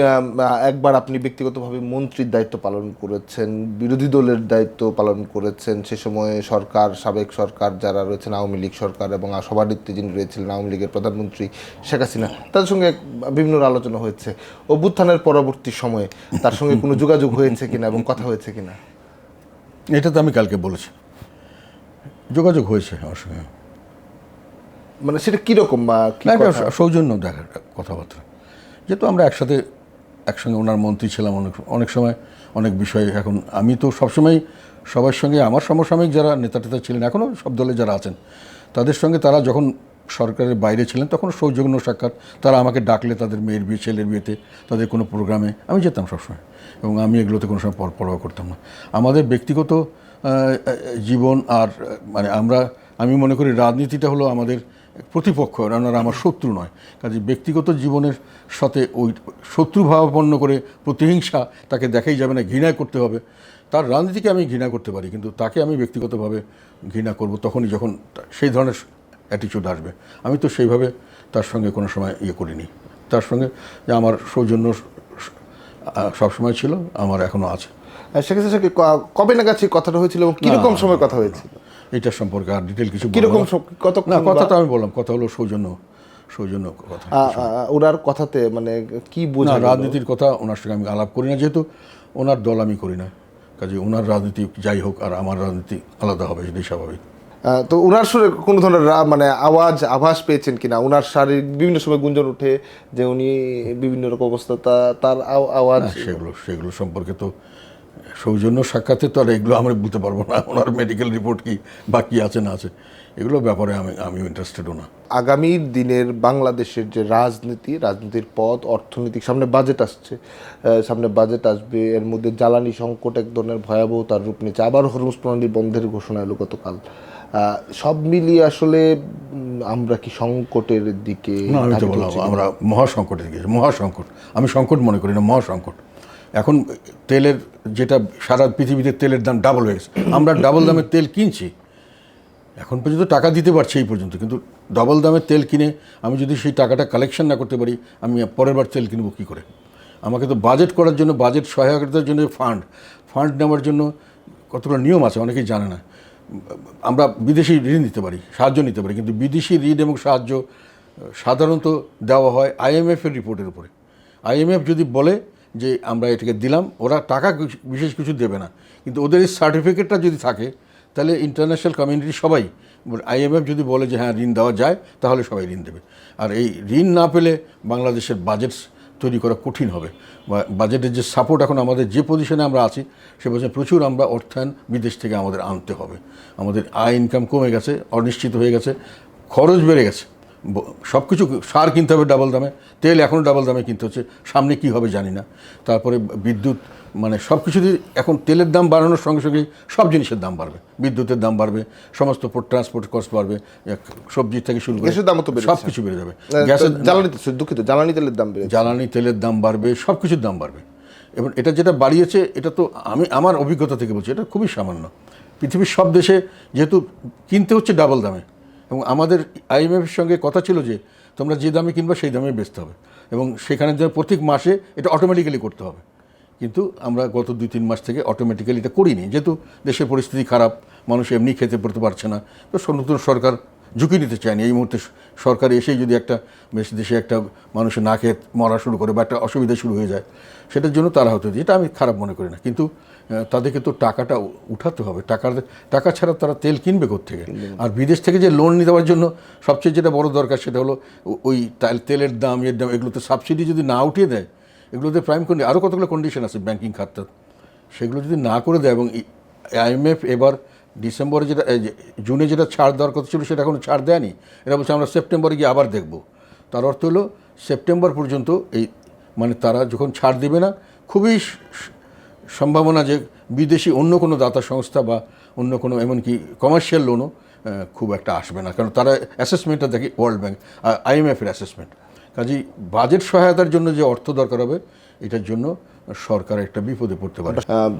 একবার আপনি ব্যক্তিগতভাবে মন্ত্রীর দায়িত্ব পালন করেছেন, বিরোধী দলের দায়িত্ব পালন করেছেন, সে সময়ে সরকার, সাবেক সরকার যারা রয়েছেন, আওয়ামী লীগ সরকার, এবং সভানেত্রী যিনি রয়েছিলেন আওয়ামী লীগের প্রধানমন্ত্রী শেখ হাসিনা, তাদের সঙ্গে বিভিন্ন আলোচনা হয়েছে। অভ্যুত্থানের পরবর্তী সময়ে তার সঙ্গে কোনো যোগাযোগ হয়েছে কিনা এবং কথা হয়েছে কিনা? এটা তো আমি কালকে বলেছি, যোগাযোগ হয়েছে আমার সঙ্গে। মানে সেটা কীরকম, বা কি একটা কথা? সৌজন্য দেখার কথাবার্তা, যেহেতু আমরা একসঙ্গে ওনার মন্ত্রী ছিলাম অনেক সময় অনেক বিষয়ে। এখন আমি তো সবসময় সবার সঙ্গে, আমার সমসাময়িক যারা নেতা টেতা ছিলেন, এখনও সব দলে যারা আছেন, তাদের সঙ্গে তারা যখন সরকারের বাইরে ছিলেন তখন সৌজন্য সাক্ষাৎ, তারা আমাকে ডাকলে তাদের মেয়ের বিয়ে, ছেলের বিয়েতে, তাদের কোনো প্রোগ্রামে আমি যেতাম সবসময়, এবং আমি এগুলোতে কোনো সময় পরোয়া করতাম না। আমাদের ব্যক্তিগত জীবন আর মানে আমি মনে করি রাজনীতিটা হলো আমাদের প্রতিপক্ষ, ওনারা আমার শত্রু নয়। কাজে ব্যক্তিগত জীবনের সাথে ওই শত্রুভাবাপন্ন করে প্রতিহিংসা তাকে দেখাই যাবে না, ঘৃণা করতে হবে। তার রাজনীতিকে আমি ঘৃণা করতে পারি, কিন্তু তাকে আমি ব্যক্তিগতভাবে ঘৃণা করব তখনই যখন সেই ধরনের অ্যাটিচিউড আসবে। আমি তো সেইভাবে তার সঙ্গে কোনো সময় করিনি। তার সঙ্গে যে আমার সৌজন্য সবসময় ছিল, আমার এখনও আছে। শেখ হাসিনার সঙ্গে কবে নাগাদ সেই কথাটা হয়েছিল এবং কিরকম সময় কথা হয়েছিল? এটা সম্পর্কে আর ডিটেল কিছু কিরকম না, কথা তো আমি বললাম, কথা হলো সৌজন্য কথা। ওনার কথাতে মানে কি বোঝা? রাজনীতির কথা ওনার সঙ্গে আমি আলাপ করি না, যেহেতু ওনার দল আমি করি না। কাজে ওনার রাজনীতি যাই হোক, আর আমার রাজনীতি আলাদা হবে, সেটাই স্বাভাবিক। তো ওনার সুরে কোনো ধরনের মানে আভাস পেয়েছেন কিনা? ওনার শারীরিক বিভিন্ন সময় গুঞ্জন উঠে যে উনি বিভিন্ন রকম অবস্থা, তার আওয়াজ, সেগুলো সম্পর্কে তো সৌজন্য সাক্ষাতে তো আর এগুলো আমরা বলতে পারবো না। ওনার মেডিকেল রিপোর্ট কি বা কি আছে না আছে, এগুলো ব্যাপারে আমি ইন্টারেস্টেডও না। আগামী দিনের বাংলাদেশের যে রাজনীতির পথ, অর্থনৈতিক, সামনে বাজেট আসবে, এর মধ্যে জ্বালানি সংকট এক ধরনের ভয়াবহতার রূপ নিচ্ছে, আবার হরমুজ প্রণালী বন্ধের ঘোষণা এলো গতকাল। সব মিলিয়ে আসলে আমরা কি সংকটের দিকে? আমি তো বললাম আমরা মহাসংকটের দিকে, মহাসংকট। আমি সংকট মনে করি না, মহাসংকট। এখন তেলের যেটা সারা পৃথিবীতে তেলের দাম ডাবল হয়ে গেছে, আমরা ডাবল দামের তেল কিনছি, এখন পর্যন্ত টাকা দিতে পারছি এই পর্যন্ত, কিন্তু ডাবল দামের তেল কিনে আমি যদি সেই টাকাটা কালেকশন না করতে পারি, আমি পরের বার তেল কিনবো কী করে? আমাকে তো বাজেট করার জন্য, বাজেট সহায়তার জন্য ফান্ড নেওয়ার জন্য কতগুলো নিয়ম আছে, অনেকেই জানে না। আমরা বিদেশি ঋণ দিতে পারি, সাহায্য নিতে পারি, কিন্তু বিদেশি ঋণ এবং সাহায্য সাধারণত দেওয়া হয় IMF-এর রিপোর্টের উপরে। IMF যদি বলে যে আমরা এটাকে দিলাম, ওরা টাকা বিশেষ কিছু দেবে না, কিন্তু ওদের এই সার্টিফিকেটটা যদি থাকে তাহলে ইন্টারন্যাশনাল কমিউনিটি সবাই, IMF যদি বলে যে হ্যাঁ ঋণ দেওয়া যায়, তাহলে সবাই ঋণ দেবে। আর এই ঋণ না পেলে বাংলাদেশের বাজেট তৈরি করা কঠিন হবে। বাজেটের যে সাপোর্ট, এখন আমাদের যে পজিশনে আমরা আছি, সে পজিশনে প্রচুর আমরা অর্থায়ন বিদেশ থেকে আমাদের আনতে হবে। আমাদের আয় ইনকাম কমে গেছে, অনিশ্চিত হয়ে গেছে, খরচ বেড়ে গেছে, সব কিছু। সার কিনতে হবে ডাবল দামে, তেল এখনও ডাবল দামে কিনতে হচ্ছে, সামনে কি হবে জানি না। তারপরে বিদ্যুৎ, মানে সব কিছুতেই এখন তেলের দাম বাড়ানোর সঙ্গে সঙ্গে সব জিনিসের দাম বাড়বে, বিদ্যুতের দাম বাড়বে, সমস্ত ট্রান্সপোর্ট কস্ট বাড়বে, সবজি থেকে শুরু করে সব কিছু বেড়ে যাবে। জ্বালানি তেলের দাম বাড়বে, সব কিছুর দাম বাড়বে। এবং এটা যেটা বাড়িয়েছে, এটা তো আমার অভিজ্ঞতা থেকে বলছি, এটা খুবই সামান্য। পৃথিবীর সব দেশে যেহেতু কিনতে হচ্ছে ডাবল দামে, এবং আমাদের IMF-এর সঙ্গে কথা ছিল যে তোমরা যে দামে কিনবা সেই দামে বেচতে হবে, এবং সেখানে প্রত্যেক মাসে এটা অটোমেটিক্যালি করতে হবে। কিন্তু আমরা গত 2-3 মাস থেকে অটোমেটিক্যালি এটা করিনি, যেহেতু দেশের পরিস্থিতি খারাপ, মানুষ এমনি খেতে পড়তে পারছে না। তো নতুন সরকার ঝুঁকি নিতে চায়নি। এই মুহূর্তে সরকার এসেই যদি একটা দেশে একটা মানুষের না খেয়ে মরা শুরু করে বা একটা অসুবিধা শুরু হয়ে যায়, সেটার জন্য তারা হতে দিই, এটা আমি খারাপ মনে করি না। কিন্তু তাদেরকে তো টাকাটা উঠাতে হবে, টাকা ছাড়া তারা তেল কিনবে কোত্থেকে? আর বিদেশ থেকে যে লোন নিতে দেওয়ার জন্য সবচেয়ে যেটা বড় দরকার, সেটা হলো ওই তেলের দাম, এগুলোতে সাবসিডি যদি না উঠিয়ে দেয়, এগুলোতে আরও কতগুলো কন্ডিশন আছে ব্যাংকিং খাতটা, সেগুলো যদি না করে দেয়, এবং IMF এবার ডিসেম্বরে যেটা জুনে যেটা ছাড় দেওয়ার কথা ছিল সেটা এখনো ছাড় দেয়নি। এরা বলছে আমরা সেপ্টেম্বরে গিয়ে আবার দেখব। তার অর্থ হলো সেপ্টেম্বর পর্যন্ত এই মানে তারা যখন ছাড় দেবে না, খুবই সম্ভাবনা যে বিদেশি অন্য কোনো দাতা সংস্থা বা অন্য কোনো এমনকি কমার্শিয়াল লোনও খুব একটা আসবে না, কারণ তারা অ্যাসেসমেন্টটা দেখি ওয়ার্ল্ড ব্যাংক IMF-এর অ্যাসেসমেন্ট। কাজেই বাজেট সহায়তার জন্য যে অর্থ দরকার হবে এটার জন্য সরকার একটা বিপদে পড়তে পারে।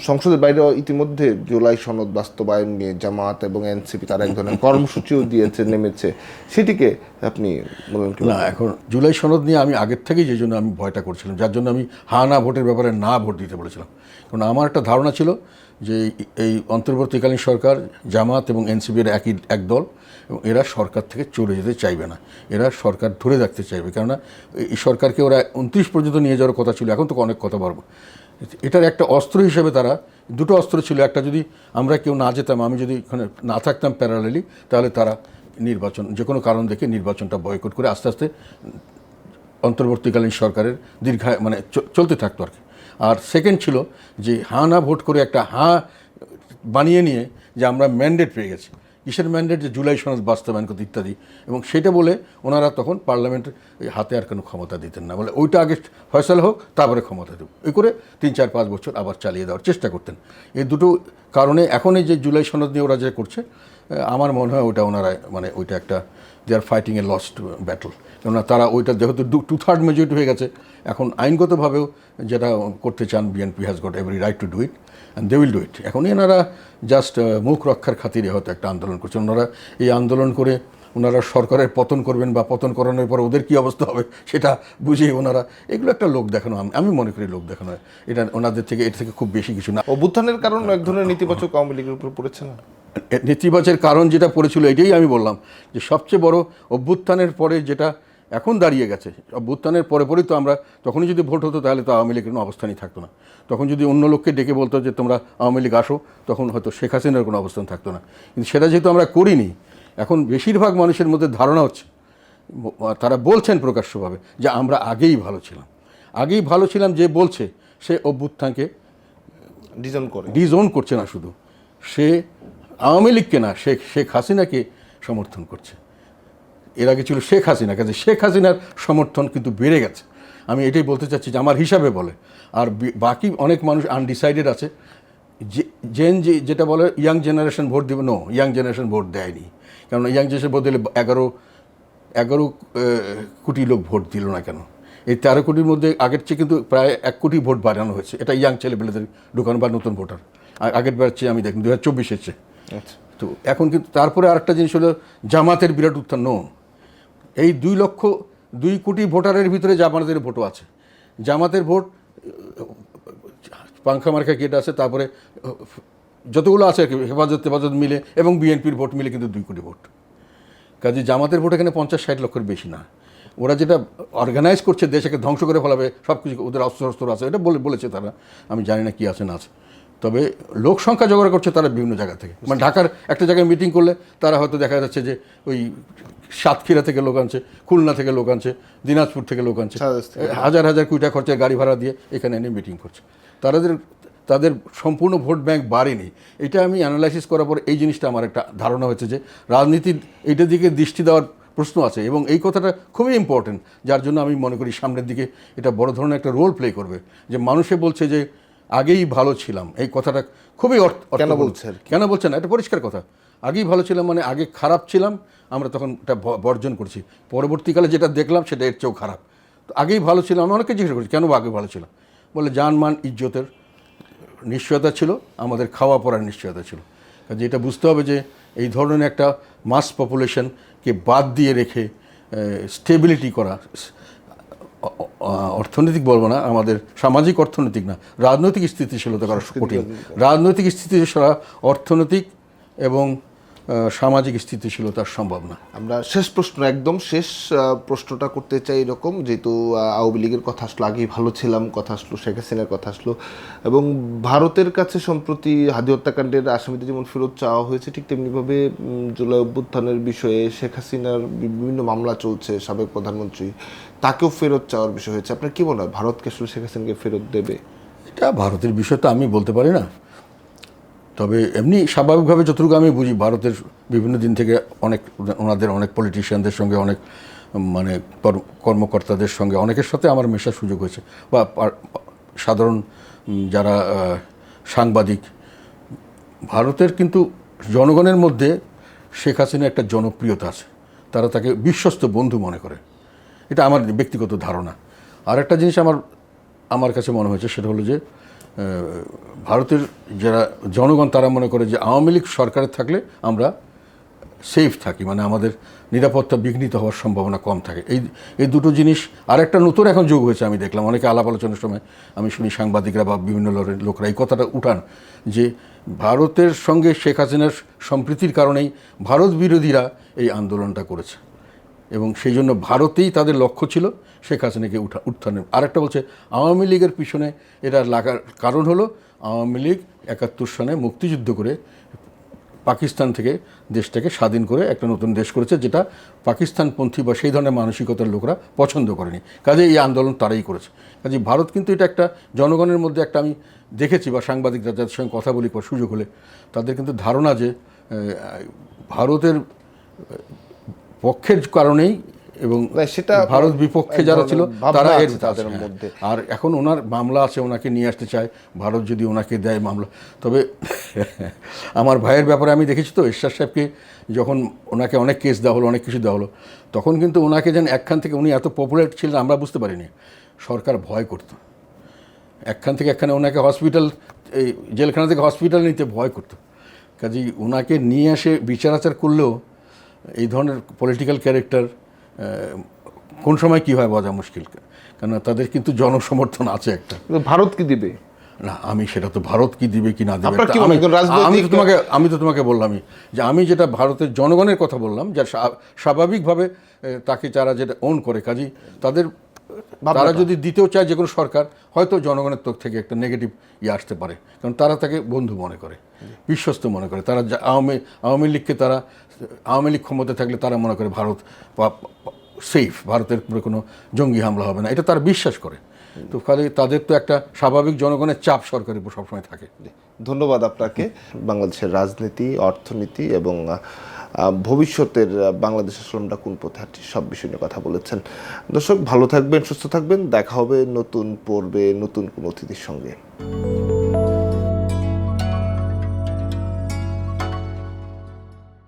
সংসদের বাইরে ইতিমধ্যে জুলাই সনদ বাস্তবায়ন নিয়ে জামাত এবং এনসিপি তারা এক ধরনের কর্মসূচিও দিয়েছে, নেমেছে, সেটিকে আপনি বলেন কি? না, এখন জুলাই সনদ নিয়ে আমি আগের থেকেই যে জন্য আমি ভয়টা করছিলাম, যার জন্য আমি হা না ভোটের ব্যাপারে না ভোট দিতে বলেছিলাম। কারণ আমার একটা ধারণা ছিল যে এই অন্তর্বর্তীকালীন সরকার জামাত এবং এনসিপির এক দল, এবং এরা সরকার থেকে চলে যেতে চাইবে না, এরা সরকার ধরে রাখতে চাইবে। কেননা এই সরকারকে ওরা 29 পর্যন্ত নিয়ে যাওয়ার কথা ছিল, এখন তো অনেক কথা বলবো। এটার একটা অস্ত্র হিসেবে তারা দুটো অস্ত্র ছিল, একটা যদি আমরা কেউ না যেতাম, আমি যদি এখানে না থাকতাম প্যারালালি, তাহলে তারা নির্বাচন যে কোনো কারণ দেখে নির্বাচনটা বয়কট করে আস্তে আস্তে অন্তর্বর্তীকালীন সরকারের মানে চলতে থাকতো আর কি। আর সেকেন্ড ছিল যে হ্যাঁ না ভোট করে একটা হ্যাঁ বানিয়ে নিয়ে যে আমরা ম্যান্ডেট পেয়ে গেছি। কিসের ম্যান্ডেট? যে জুলাই সনদ বাস্তবায়ন করতে ইত্যাদি। এবং সেটা বলে ওনারা তখন পার্লামেন্টের হাতে আর কোনো ক্ষমতা দিতেন না, বলে ওইটা আগে ফয়সালা হোক তারপরে ক্ষমতা দেব, এই করে 3-4-5 বছর আবার চালিয়ে দেওয়ার চেষ্টা করতেন। এই দুটো কারণে এখন এই যে জুলাই সনদ নিয়ে ওরা যে করছে, আমার মনে হয় ওটা ওনারা মানে ওইটা একটা they are fighting a lost battle. কেননা তারা ওইটা যেহেতু 2/3 মেজরিটি হয়ে গেছে, এখন আইনগতভাবেও যেটা করতে চান BNP has got every right to do it and they will do it. এখন এনারা জাস্ট মুখ রক্ষার খাতিরে হয়তো একটা আন্দোলন করছেন। ওনারা এই আন্দোলন করে ওনারা সরকারের পতন করবেন বা পতন করানোর পর ওদের কী অবস্থা হবে সেটা বুঝিয়ে ওনারা এগুলো একটা লোক দেখানো, আমি মনে করি লোক দেখানো। এটা ওনাদের থেকে এর থেকে খুব বেশি কিছু না। অভ্যুত্থানের কারণ এক ধরনের নেতিবাচক আওয়ামী লীগের উপর পড়েছে না? নেতিবাচের কারণ যেটা পড়েছিল এটাই আমি বললাম, যে সবচেয়ে বড় অভ্যুত্থানের পরে যেটা এখন দাঁড়িয়ে গেছে, অভ্যুত্থানের পরেই তো আমরা তখনই যদি ভোট হতো তাহলে তো আওয়ামী লীগের কোনো অবস্থানই থাকতো না। তখন যদি অন্য লোককে ডেকে বলতো যে তোমরা আওয়ামী লীগ আসো, তখন হয়তো শেখ হাসিনার কোনো অবস্থান থাকতো না। কিন্তু সেটা যেহেতু আমরা করিনি, এখন বেশিরভাগ মানুষের মধ্যে ধারণা হচ্ছে, তারা বলছেন প্রকাশ্যভাবে যে আমরা আগেই ভালো ছিলাম, যে বলছে সে অভ্যুত্থানকে ডিজোন করছে না, শুধু সে আওয়ামী লীগকে না, শেখ হাসিনাকে সমর্থন করছে। এর আগে ছিল শেখ হাসিনা, কাজে শেখ হাসিনার সমর্থন কিন্তু বেড়ে গেছে। আমি এটাই বলতে চাচ্ছি যে আমার হিসাবে বলে। আর বাকি অনেক মানুষ আনডিসাইডেড আছে, যেটা বলে ইয়াং জেনারেশন ভোট দেবে, নো, ইয়াং জেনারেশন ভোট দেয়নি। কারণ ইয়াং জেনারেশন ভোট দিলে 11 কোটি লোক ভোট দিল না কেন? এই 13 কোটির মধ্যে আগের চেয়ে কিন্তু প্রায় 1 কোটি ভোট বাড়ানো হয়েছে। এটা ইয়াং ছেলেপেলেদের ঢুকানো বা নতুন ভোটার, আগের বার চেয়ে আমি দেখি 2024-এর চেয়ে। তো এখন কিন্তু তারপরে আরেকটা জিনিস হলো জামাতের বিরাট উত্থান। নো, এই 2 কোটি ভোটারের ভিতরে জামাতের ভোটও আছে। জামাতের ভোট পাংখা মার্কা কেট আছে, তারপরে যতগুলো আছে হেফাজত মিলে এবং বিএনপির ভোট মিলে কিন্তু 2 কোটি ভোট। কাজে জামাতের ভোট এখানে 50-60 লক্ষের বেশি না। ওরা যেটা অর্গানাইজ করছে দেশকে ধ্বংস করে ফেলাবে, সব কিছু ওদের অস্ত্র আছে, এটা বলেছে তারা। আমি জানি না কি আছে না আছে, তবে লোক সংখ্যা জোগাড় করছে তারা বিভিন্ন জায়গা থেকে। মানে ঢাকার একটা জায়গায় মিটিং করলে তারা হয়তো দেখা যাচ্ছে যে ওই সাতক্ষীরা থেকে লোক আনছে, খুলনা থেকে লোক আনছে, দিনাজপুর থেকে লোক আনছে, হাজার কোটি টাকা খরচে গাড়ি ভাড়া দিয়ে এখানে এনে মিটিং করছে। তাদের সম্পূর্ণ ভোট ব্যাংক বাড়েনি। এটা আমি অ্যানালাইসিস করার পর এই জিনিসটা আমার একটা ধারণা হয়েছে যে রাজনীতির এইটার দিকে দৃষ্টি দেওয়ার প্রশ্ন আছে, এবং এই কথাটা খুবই ইম্পর্টেন্ট, যার জন্য আমি মনে করি সামনের দিকে এটা বড় ধরনের একটা রোল প্লে করবে। যে মানুষে বলছে যে আগেই ভালো ছিলাম, এই কথাটা খুবই কেন বলছেন? এটা পরিষ্কার কথা। আগেই ভালো ছিলাম মানে আগে খারাপ ছিলাম, আমরা তখন এটা বর্জন করছি। পরবর্তীকালে যেটা দেখলাম সেটা এর চেয়েও খারাপ। তো আগেই ভালো ছিলাম, আমি অনেকে জিজ্ঞেস করছি কেন আগে ভালো ছিলাম, বলে জানমান ইজ্জতের নিশ্চয়তা ছিল, আমাদের খাওয়া পড়ার নিশ্চয়তা ছিল। কাজে এটা বুঝতে হবে যে এই ধরনের একটা মাস পপুলেশনকে বাদ দিয়ে রেখে স্টেবিলিটি করা, অর্থনৈতিক বলবো না, আমাদের সামাজিক অর্থনৈতিক না, রাজনৈতিক স্থিতিশীলতা করা কঠিন। রাজনৈতিক স্থিতিশীলতা, অর্থনৈতিক এবং সামাজিক স্থিতিশীলতা সম্ভব না। আমরা একদম শেষ প্রশ্নটা করতে চাই এরকম, যেহেতু আওয়ামী লীগের কথা আসলো, আগেই ভালো ছিলাম কথা আসলো, শেখ হাসিনার কথা আসলো, এবং ভারতের কাছে সম্প্রতি হাদি হত্যাকাণ্ডের আসামিদের যেমন ফেরত চাওয়া হয়েছে, ঠিক তেমনিভাবে জুলাই অভ্যুত্থানের বিষয়ে শেখ হাসিনার বিভিন্ন মামলা চলছে, সাবেক প্রধানমন্ত্রী তাকেও ফেরত চাওয়ার বিষয় হয়েছে। আপনার কি মনে হয় ভারতকে আসলে শেখ হাসিনাকে ফেরত দেবে? এটা ভারতের বিষয় তো আমি বলতে পারি না। তবে এমনি স্বাভাবিকভাবে যতটুকু আমি বুঝি, ভারতের বিভিন্ন দিন থেকে ওনাদের অনেক পলিটিশিয়ানদের সঙ্গে, অনেক মানে কর্মকর্তাদের সঙ্গে অনেকের সাথে আমার মেশার সুযোগ হয়েছে, বা সাধারণ যারা সাংবাদিক। ভারতের কিন্তু জনগণের মধ্যে শেখ হাসিনার একটা জনপ্রিয়তা আছে, তারা তাকে বিশ্বস্ত বন্ধু মনে করে, এটা আমার ব্যক্তিগত ধারণা। আর একটা জিনিস আমার কাছে মনে হয়েছে, সেটা হলো যে ভারতের যারা জনগণ তারা মনে করে যে আওয়ামী লীগ সরকারে থাকলে আমরা সেফ থাকি, মানে আমাদের নিরাপত্তা বিঘ্নিত হওয়ার সম্ভাবনা কম থাকে। এই দুটো জিনিস। আর একটা নতুন এখন যোগ হয়েছে, আমি দেখলাম অনেকে আলাপ আলোচনার সময় আমি শুনি সাংবাদিকরা বা বিভিন্ন লোকরা এই কথাটা উঠান যে ভারতের সঙ্গে শেখ হাসিনার সম্প্রীতির কারণেই ভারত বিরোধীরা এই আন্দোলনটা করেছে, এবং সেই জন্য ভারতেই তাদের লক্ষ্য ছিল শেখ হাসিনাকে উত্থানের। আরেকটা বলছে আওয়ামী লীগের পিছনে এটা লাগার কারণ হলো আওয়ামী লীগ 71 সনে মুক্তিযুদ্ধ করে পাকিস্তান থেকে দেশটাকে স্বাধীন করে একটা নতুন দেশ করেছে, যেটা পাকিস্তানপন্থী বা সেই ধরনের মানসিকতার লোকরা পছন্দ করেনি, কাজে এই আন্দোলন তারাই করেছে। কাজে ভারত কিন্তু এটা একটা জনগণের মধ্যে একটা, আমি দেখেছি বা সাংবাদিকরা যাদের সঙ্গে কথা বলি সুযোগ হলে, তাদের কিন্তু ধারণা যে ভারতের পক্ষের কারণেই, এবং সেটা ভারত বিপক্ষে যারা ছিল তারা এর তাদের মধ্যে। আর এখন ওনার মামলা আছে, ওনাকে নিয়ে আসতে চায় ভারত, যদি ওনাকে দেয় মামলা। তবে আমার ভাইয়ের ব্যাপারে আমি দেখেছি তো, এরশাদ সাহেবকে যখন ওনাকে অনেক কেস দেওয়া হলো, অনেক কিছু দেওয়া হলো, তখন কিন্তু ওনাকে যেন একখান থেকে, উনি এত পপুলার ছিলেন আমরা বুঝতে পারিনি, সরকার ভয় করতো একখান থেকে একখানে ওনাকে হসপিটাল, এই জেলখানা থেকে হসপিটাল নিতে ভয় করতো। কাজেই ওনাকে নিয়ে এসে বিচার আচার করলেও এই ধরনের পলিটিক্যাল ক্যারেক্টার কোন সময় কী হয় বোঝা মুশকিল, কেন তাদের কিন্তু জনসমর্থন আছে একটা। ভারত কি দিবে না, আমি সেটা তো ভারত কি দিবে কি না দিবে, আমি তো তোমাকে বললামই যে আমি যেটা ভারতের জনগণের কথা বললাম, যা স্বাভাবিকভাবে তাকে যারা যেটা ওন করে, কাজেই তারা যদি দিতেও চায় যে কোনো সরকার, হয়তো জনগণের তরফ থেকে একটা নেগেটিভ আসতে পারে, কারণ তারা তাকে বন্ধু মনে করে, বিশ্বস্ত মনে করে। তারা আওয়ামী লীগকে, তারা আওয়ামী লীগ ক্ষমতা থাকলে তারা মনে করে ভারত সেফ, ভারতের উপরে কোনো জঙ্গি হামলা হবে না, এটা তারা বিশ্বাস করে। তো ফলে তাদের তো একটা স্বাভাবিক জনগণের চাপ সরকারের উপর সবসময় থাকে। ধন্যবাদ আপনাকে। বাংলাদেশের রাজনীতি, অর্থনীতি এবং ভবিষ্যতের বাংলাদেশ আসলে কোন পথে হাঁটছে, সব বিষয় নিয়ে কথা বলেছেন। দর্শক ভালো থাকবেন, সুস্থ থাকবেন, দেখা হবে নতুন পর্বে নতুন কোনো অতিথির সঙ্গে।